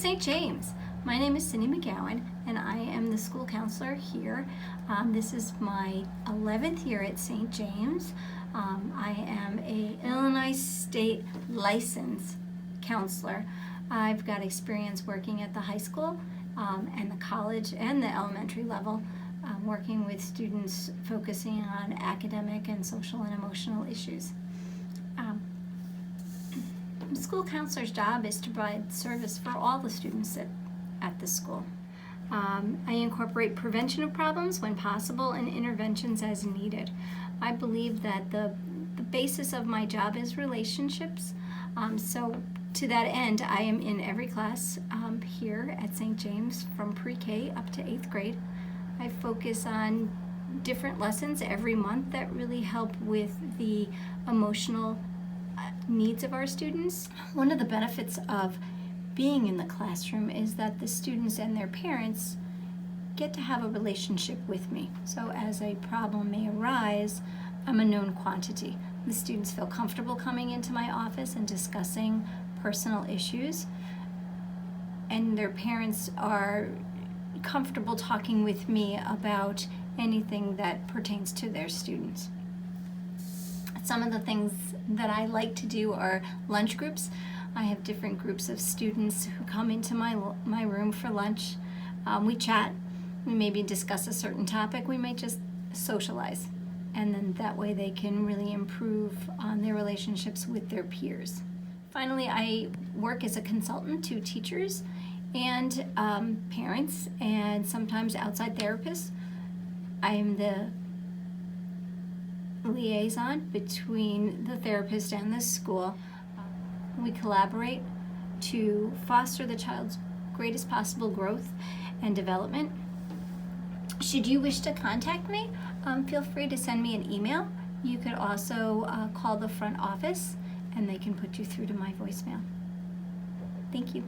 St. James. My name is Cindy McGowan and I am the school counselor here. This is my 11th year at St. James. I am a Illinois State licensed counselor. I've got experience working at the high school and the college and the elementary level, working with students focusing on academic and social and emotional issues. The school counselor's job is to provide service for all the students at the school. I incorporate prevention of problems when possible and interventions as needed. I believe that the basis of my job is relationships. So to that end, I am in every class here at St. James from pre-K up to 8th grade. I focus on different lessons every month that really help with the emotional needs of our students. One of the benefits of being in the classroom is that the students and their parents get to have a relationship with me. So as a problem may arise, I'm a known quantity. The students feel comfortable coming into my office and discussing personal issues, and their parents are comfortable talking with me about anything that pertains to their students. Some of the things that I like to do are lunch groups. I have different groups of students who come into my room for lunch. We chat, we maybe discuss a certain topic, we might just socialize. And then that way they can really improve on their relationships with their peers. Finally, I work as a consultant to teachers and parents and sometimes outside therapists. I am the liaison between the therapist and the school. We collaborate to foster the child's greatest possible growth and development. Should you wish to contact me, feel free to send me an email. You could also call the front office and they can put you through to my voicemail. Thank you.